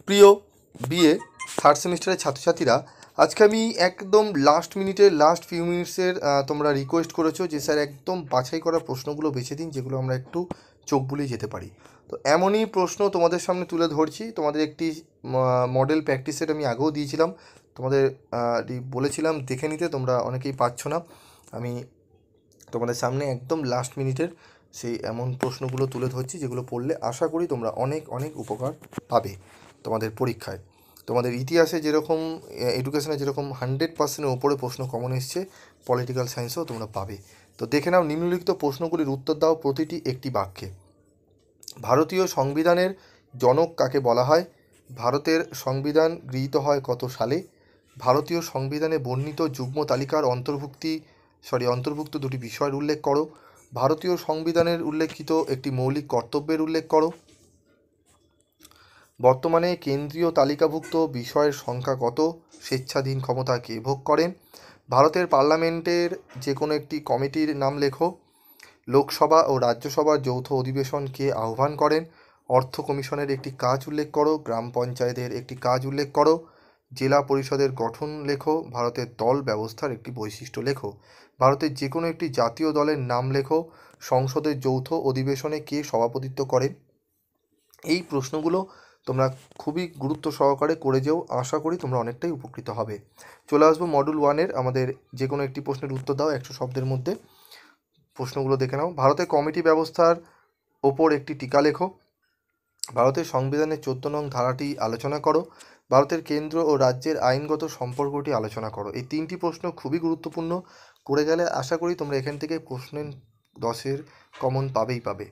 প্রিয় BA third সেমিস্টারের ছাত্রছাত্রীরা, আজকে আমি একদম লাস্ট মিনিটের লাস্ট ফিউ মিনিটসের তোমরা রিকোয়েস্ট করেছো যে স্যার একদম বাছাই করা প্রশ্নগুলো বেছে দিন যেগুলো আমরা একটু চোখ বুলিয়ে যেতে পারি। তো এমনই প্রশ্ন তোমাদের সামনে তুলে ধরছি। তোমাদের একটি মডেল প্র্যাকটিস সেট আমি আগেও দিয়েছিলাম, তোমাদের বলেছিলাম দেখে নিতে, তোমরা অনেকেই পাচ্ছ না। আমি তোমাদের সামনে একদম লাস্ট মিনিটের সেই এমন প্রশ্নগুলো তুলে ধরছি যেগুলো পড়লে আশা করি তোমরা অনেক অনেক উপকার পাবে তোমাদের পরীক্ষায়। তোমাদের ইতিহাসে যেরকম, এডুকেশনে যেরকম 100%-এর ওপরে প্রশ্ন কমন এসছে, পলিটিক্যাল সায়েন্সেও তোমরা পাবে। তো দেখে নাও, নিম্নলিখিত প্রশ্নগুলির উত্তর দাও প্রতিটি একটি বাক্যে। ভারতীয় সংবিধানের জনক কাকে বলা হয়? ভারতের সংবিধান গৃহীত হয় কত সালে? ভারতীয় সংবিধানে বর্ণিত যুগ্ম তালিকার অন্তর্ভুক্ত দুটি বিষয়ের উল্লেখ করো। ভারতীয় সংবিধানের উল্লেখিত একটি মৌলিক কর্তব্যের উল্লেখ করো। বর্তমানে কেন্দ্রীয় তালিকাভুক্ত বিষয়ের সংখ্যা কত? স্বেচ্ছাধীন ক্ষমতা কে ভোগ করেন? ভারতের পার্লামেন্টের যে কোনো একটি কমিটির নাম লেখো। লোকসভা ও রাজ্যসভার যৌথ অধিবেশন কে আহ্বান করেন? অর্থ কমিশনের একটি কাজ উল্লেখ করো। গ্রাম পঞ্চায়েতের একটি কাজ উল্লেখ করো। জেলা পরিষদের গঠন লেখো। ভারতের দল ব্যবস্থার একটি বৈশিষ্ট্য লেখো। ভারতের যে কোনো একটি জাতীয় দলের নাম লেখো। সংসদের যৌথ অধিবেশনে কে সভাপতিত্ব করেন? এই প্রশ্নগুলো তোমরা খুবই গুরুত্ব সহকারে করে যেও, আশা করি তোমরা অনেকটাই উপকৃত হবে। চলে আসবো মডেল 1-এর, আমাদের যে কোনো একটি প্রশ্নের উত্তর দাও 100 শব্দের মধ্যে। প্রশ্নগুলো দেখে নাও। ভারতের কমিটি ব্যবস্থার ওপর একটি টিকা লেখো। ভারতের সংবিধানের 14 নং ধারাটি আলোচনা করো। ভারতের কেন্দ্র ও রাজ্যের আইনগত সম্পর্কটি আলোচনা করো। এই 3টি প্রশ্ন খুবই গুরুত্বপূর্ণ, করে গেলে আশা করি তোমরা এখান থেকে প্রশ্নের 10-এর কমন পাবেই পাবে।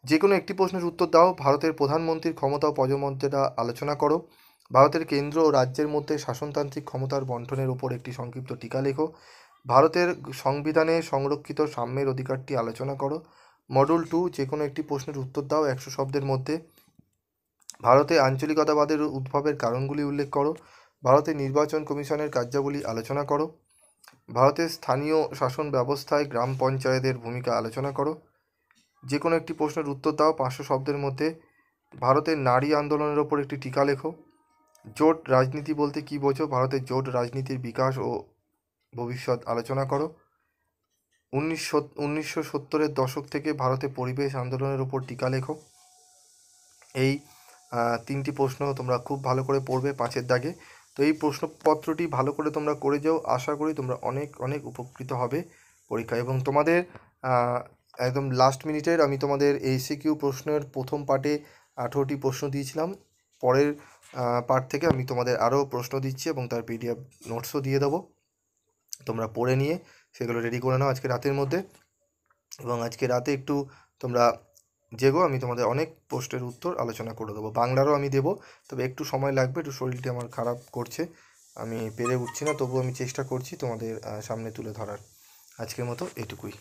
যে কোনো একটি প্রশ্নের উত্তর দাও। ভারতের প্রধানমন্ত্রীর ক্ষমতা ও পদমর্যাদা আলোচনা করো। ভারতের কেন্দ্র ও রাজ্যের মধ্যে শাসনতান্ত্রিক ক্ষমতার বন্টনের উপর একটি সংক্ষিপ্ত টিকা লেখো। ভারতের সংবিধানে সংরক্ষিত সাম্যের অধিকারটি আলোচনা করো। মডেল 2, যে কোনো একটি প্রশ্নের উত্তর দাও 100 শব্দের মধ্যে। ভারতে আঞ্চলিকতাবাদের উদ্ভবের কারণগুলি উল্লেখ করো। ভারতের নির্বাচন কমিশনের কার্যাবলী আলোচনা করো। ভারতের স্থানীয় শাসন ব্যবস্থায় গ্রাম পঞ্চায়েতের ভূমিকা আলোচনা করো। যে কোনো একটি প্রশ্নের উত্তর দাও 500 শব্দের মধ্যে। ভারতের নারী আন্দোলনের ওপর একটি টিকা লেখো। জোট রাজনীতি বলতে কী বোঝো? ভারতের জোট রাজনীতির বিকাশ ও ভবিষ্যৎ আলোচনা করো। 1970-এর দশক থেকে ভারতে পরিবেশ আন্দোলনের ওপর টিকা লেখো। এই 3টি প্রশ্ন তোমরা খুব ভালো করে পড়বে 5-এর দাগে। তো এই প্রশ্নপত্রটি ভালো করে তোমরা করে যাও, আশা করি তোমরা অনেক অনেক উপকৃত হবে পরীক্ষায়। এবং তোমাদের একদম লাস্ট মিনিটের আমি তোমাদের এসিকিউ প্রশ্নের প্রথম পার্টে 18টি প্রশ্ন দিয়েছিলাম। পরের পার্ট থেকে আমি তোমাদের আরও প্রশ্ন দিচ্ছি এবং তার পিডিএফ নোটসও দিয়ে দেবো। তোমরা পড়ে নিয়ে সেগুলো রেডি করে নাও আজকে রাতের মধ্যে। এবং আজকে রাতে একটু তোমরা জেগো, আমি তোমাদের অনেক প্রশ্নের উত্তর আলোচনা করে দেবো। বাংলারও আমি দেবো, তবে একটু সময় লাগবে, একটু শরীরটি আমার খারাপ করছে, আমি পেরে উঠছি না, তবুও আমি চেষ্টা করছি তোমাদের সামনে তুলে ধরার। আজকের মতো এটুকুই।